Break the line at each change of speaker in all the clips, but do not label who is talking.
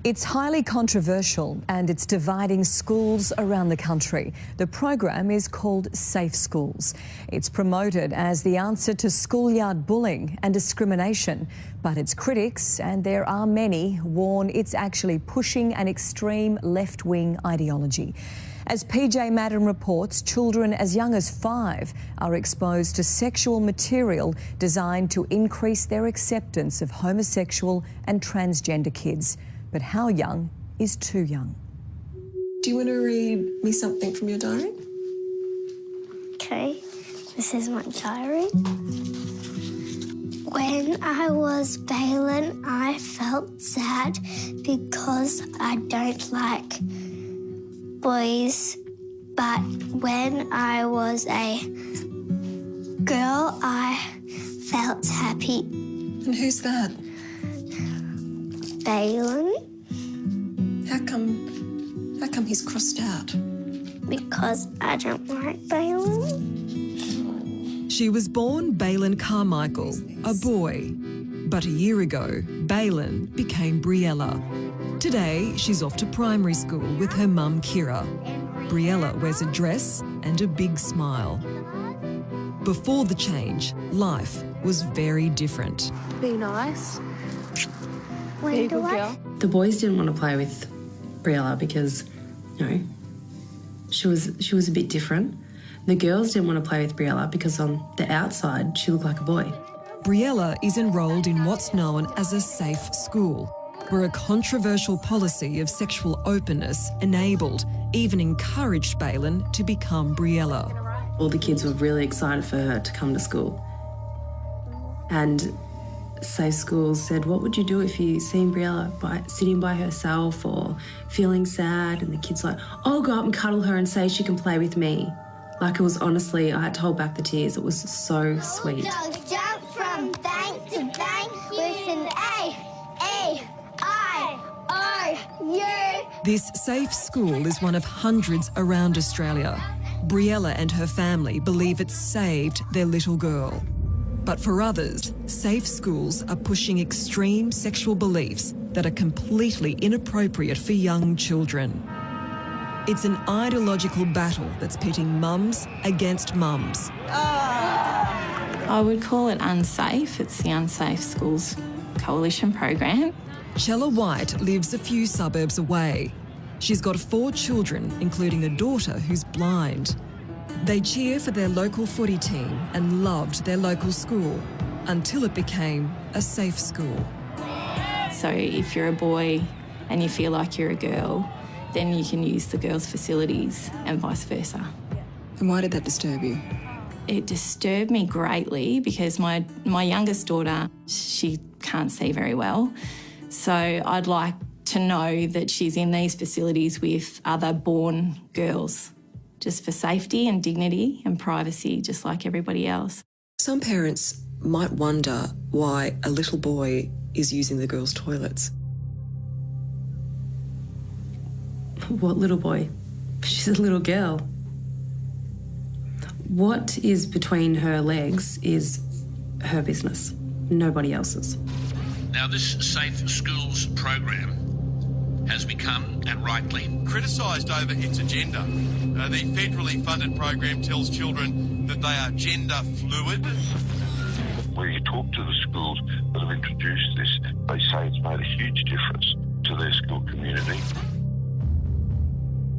It's highly controversial and it's dividing schools around the country. The program is called Safe Schools. It's promoted as the answer to schoolyard bullying and discrimination. But its critics, and there are many, warn it's actually pushing an extreme left-wing ideology. As PJ Madden reports, children as young as 5 are exposed to sexual material designed to increase their acceptance of homosexual and transgender kids. But how young is too young?
Do you want to read me something from your diary?
Okay, this is my diary. When I was Balin, I felt sad because I don't like boys. But when I was a girl, I felt happy.
And who's that?
Balin.
How come he's crossed out?
Because I don't like Balin.
She was born Balin Carmichael, a boy. But a year ago, Balin became Briella. Today, she's off to primary school with her mum, Kira. Briella wears a dress and a big smile. Before the change, life was very different.
Be nice.
When do I?
The boys didn't want to play with Briella because, you know, she was a bit different. The girls didn't want to play with Briella because on the outside she looked like a boy.
Briella is enrolled in what's known as a safe school, where a controversial policy of sexual openness enabled, even encouraged Balin to become Briella.
All the kids were really excited for her to come to school. And Safe Schools said, what would you do if you seen Briella sitting by herself or feeling sad? And the kid's like, I'll go up and cuddle her and say she can play with me. Like, it was honestly, I had to hold back the tears. It was so sweet.
Dogs jump from bank to bank with an A-I-O-U.
This safe school is one of hundreds around Australia. Briella and her family believe it saved their little girl. But for others, safe schools are pushing extreme sexual beliefs that are completely inappropriate for young children. It's an ideological battle that's pitting mums against mums.
I would call it unsafe. It's the Unsafe Schools Coalition program.
Chella White lives a few suburbs away. She's got 4 children, including a daughter who's blind. They cheer for their local footy team and loved their local school until it became a safe school.
So if you're a boy and you feel like you're a girl, then you can use the girls' facilities and vice versa.
And why did that disturb you?
It disturbed me greatly because my youngest daughter, she can't see very well. So I'd like to know that she's in these facilities with other born girls, just for safety and dignity and privacy, just like everybody else.
Some parents might wonder why a little boy is using the girls' toilets.
What little boy? She's a little girl. What is between her legs is her business, nobody else's.
Now, this Safe Schools program has become, and rightly,
criticised over its agenda. The federally funded program tells children that they are gender fluid.
Where you talk to the schools that have introduced this, they say it's made a huge difference to their school community.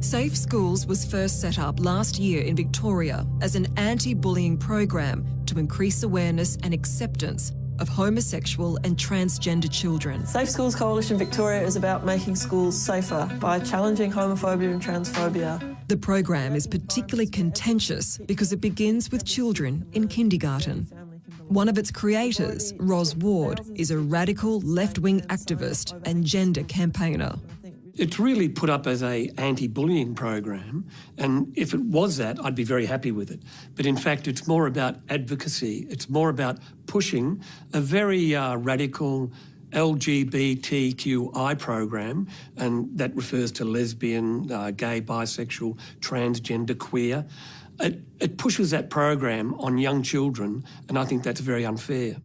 Safe Schools was first set up last year in Victoria as an anti-bullying program to increase awareness and acceptance of homosexual and transgender children.
Safe Schools Coalition Victoria is about making schools safer by challenging homophobia and transphobia.
The program is particularly contentious because it begins with children in kindergarten. One of its creators, Ros Ward, is a radical left-wing activist and gender campaigner.
It's really put up as an anti-bullying program, and if it was that, I'd be very happy with it. But in fact, it's more about advocacy. It's more about pushing a very radical LGBTQI program, and that refers to lesbian, gay, bisexual, transgender, queer. It pushes that program on young children, and I think that's very unfair.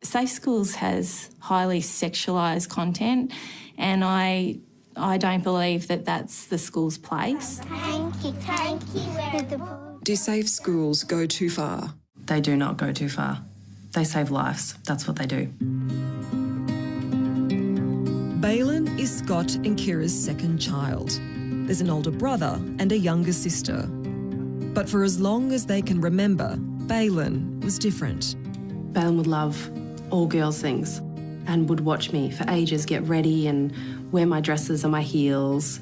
Safe Schools has highly sexualised content, and I I don't believe that that's the school's place.
Thank you.
Do safe schools go too far?
They do not go too far. They save lives. That's what they do.
Bailyn is Scott and Kira's second child. There's an older brother and a younger sister. But for as long as they can remember, Bailyn was different.
Bailyn would love all girls things and would watch me for ages get ready and wear my dresses and my heels,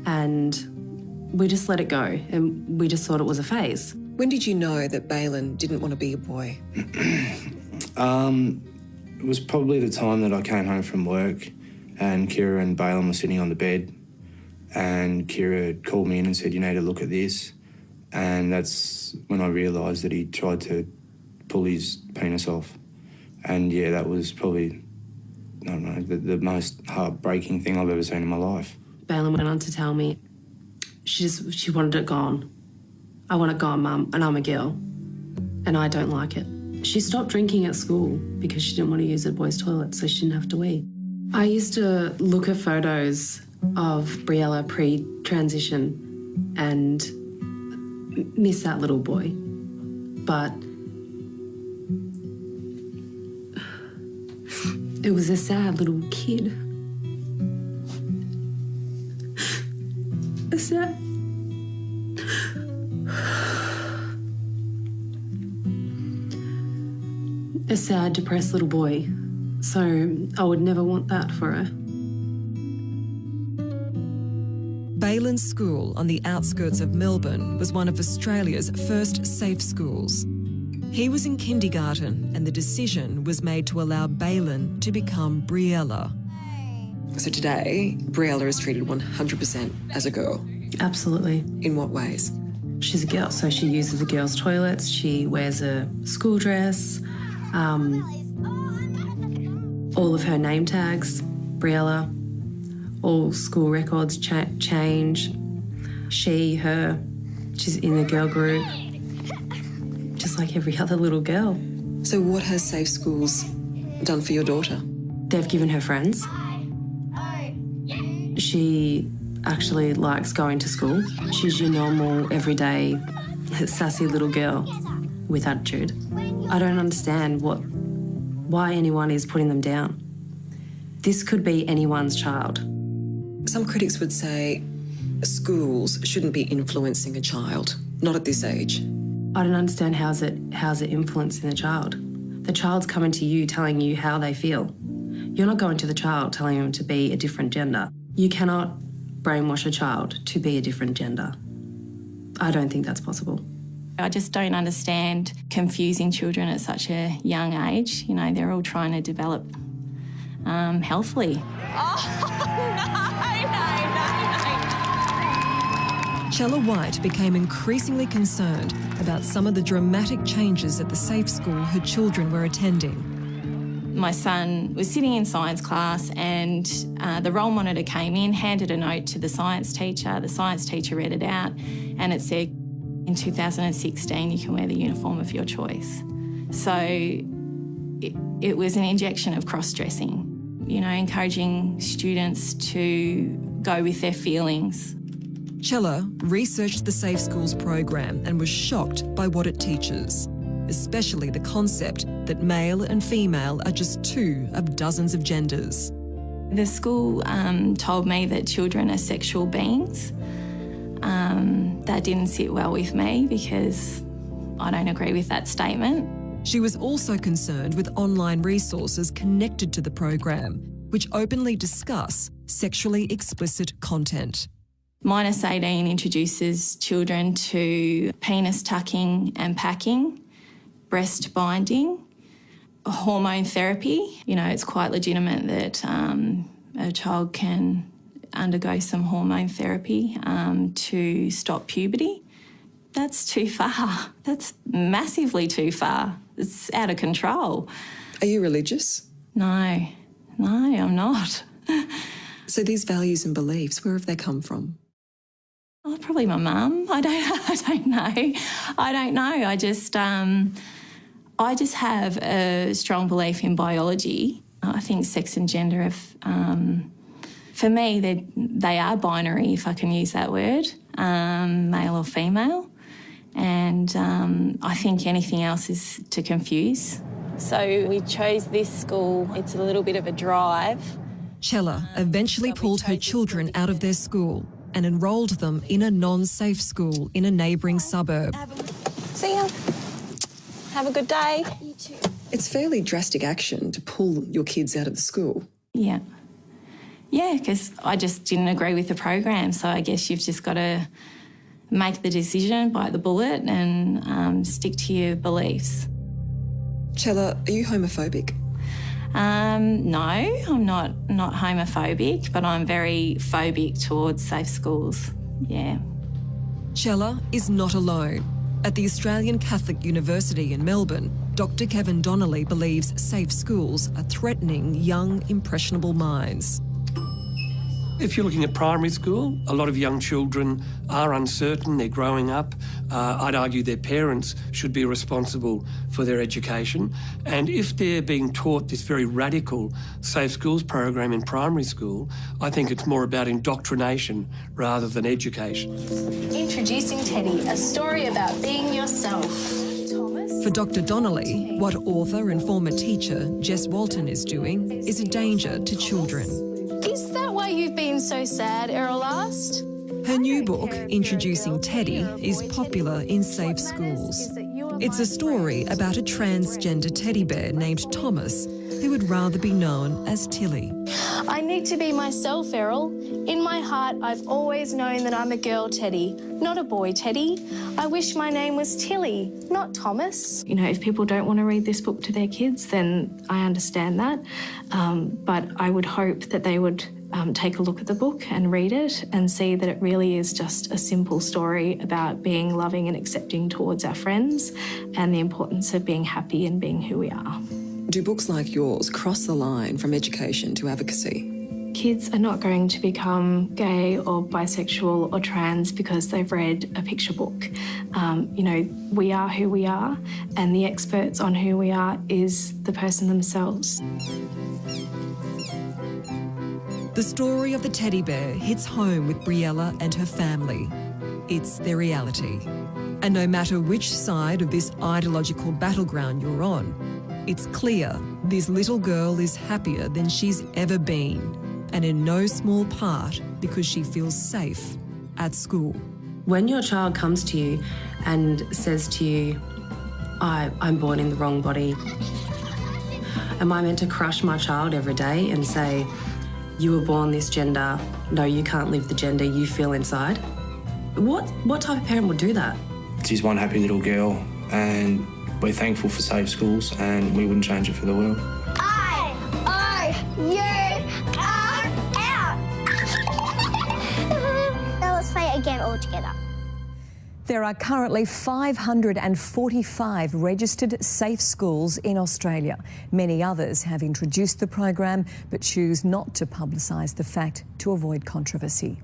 and we just let it go and we just thought it was a phase.
When did you know that Bailyn didn't want to be a boy?
It was probably the time that I came home from work and Kira and Bailyn were sitting on the bed and Kira called me in and said, "You need to look at this." And that's when I realised that he tried to pull his penis off. And yeah, that was probably, I don't know, the most heartbreaking thing I've ever seen in my life.
Bailyn went on to tell me she wanted it gone. "I want it gone, Mum, and I'm a girl, and I don't like it." She stopped drinking at school because she didn't want to use the boys' toilet, so she didn't have to wee. I used to look at photos of Briella pre-transition and miss that little boy, but it was a sad little kid. A sad, depressed little boy. So I would never want that for her.
Bailyn's school on the outskirts of Melbourne was one of Australia's first safe schools. He was in kindergarten and the decision was made to allow Bailyn to become Briella.
So today, Briella is treated 100% as a girl.
Absolutely.
In what ways?
She's a girl, so she uses the girls' toilets, she wears a school dress, all of her name tags, Briella, all school records change. She, her, she's in the girl group, just like every other little girl.
So what has Safe Schools done for your daughter?
They've given her friends. She actually likes going to school. She's your normal, everyday, sassy little girl with attitude. I don't understand why anyone is putting them down. This could be anyone's child.
Some critics would say schools shouldn't be influencing a child, not at this age.
I don't understand how's it influencing the child. The child's coming to you telling you how they feel. You're not going to the child telling them to be a different gender. You cannot brainwash a child to be a different gender. I don't think that's possible.
I just don't understand confusing children at such a young age. You know, they're all trying to develop healthily.
Chella White became increasingly concerned about some of the dramatic changes at the safe school her children were attending.
My son was sitting in science class and the role monitor came in, handed a note to the science teacher. The science teacher read it out and it said, "In 2016, you can wear the uniform of your choice." So it was an injection of cross-dressing, you know, encouraging students to go with their feelings.
Chella researched the Safe Schools program and was shocked by what it teaches, especially the concept that male and female are just two of dozens of genders.
The school told me that children are sexual beings. That didn't sit well with me because I don't agree with that statement.
She was also concerned with online resources connected to the program, which openly discuss sexually explicit content.
Minus 18 introduces children to penis tucking and packing, breast binding, hormone therapy. You know, it's quite legitimate that a child can undergo some hormone therapy to stop puberty. That's too far. That's massively too far. It's out of control.
Are you religious?
No, I'm not.
So these values and beliefs, where have they come from?
Oh, probably my mum. I don't know. I just have a strong belief in biology. I think sex and gender have For me, they are binary, if I can use that word, male or female. And I think anything else is to confuse. So we chose this school. It's a little bit of a drive.
Chella eventually pulled her children out of their school and enrolled them in a non-safe school in a neighbouring suburb.
See ya. Have a good day.
You too. It's fairly drastic action to pull your kids out of the school.
Yeah. Yeah, because I just didn't agree with the program, so I guess you've just got to make the decision, bite the bullet and stick to your beliefs.
Chella, are you homophobic?
No, I'm not homophobic, but I'm very phobic towards safe schools, yeah.
Chella is not alone. At the Australian Catholic University in Melbourne, Dr Kevin Donnelly believes safe schools are threatening young, impressionable minds.
If you're looking at primary school, a lot of young children are uncertain, they're growing up. I'd argue their parents should be responsible for their education. And if they're being taught this very radical Safe Schools program in primary school, I think it's more about indoctrination rather than education.
Introducing Teddy, a story about being yourself.
For Dr Donnelly, what author and former teacher Jess Walton is doing is a danger to children.
Is that why you've been so sad, Errol asked?
Her new book, Introducing Teddy, is popular in safe schools. It's a story about a transgender teddy bear named Thomas who would rather be known as Tilly.
I need to be myself, Errol. In my heart, I've always known that I'm a girl Teddy, not a boy Teddy. I wish my name was Tilly, not Thomas.
You know, if people don't want to read this book to their kids, then I understand that. But I would hope that they would take a look at the book and read it and see that it really is just a simple story about being loving and accepting towards our friends and the importance of being happy and being who we are.
Do books like yours cross the line from education to advocacy?
Kids are not going to become gay or bisexual or trans because they've read a picture book. You know, we are who we are, and the experts on who we are is the person themselves.
The story of the teddy bear hits home with Briella and her family. It's their reality. And no matter which side of this ideological battleground you're on, it's clear this little girl is happier than she's ever been, and in no small part because she feels safe at school.
When your child comes to you and says to you, I'm born in the wrong body, am I meant to crush my child every day and say, you were born this gender, no, you can't live the gender you feel inside? What type of parent would do that?
She's one happy little girl, and we're thankful for safe schools, and we wouldn't change it for the world.
You are out. Now let's play it again all together.
There are currently 545 registered safe schools in Australia. Many others have introduced the program but choose not to publicise the fact to avoid controversy.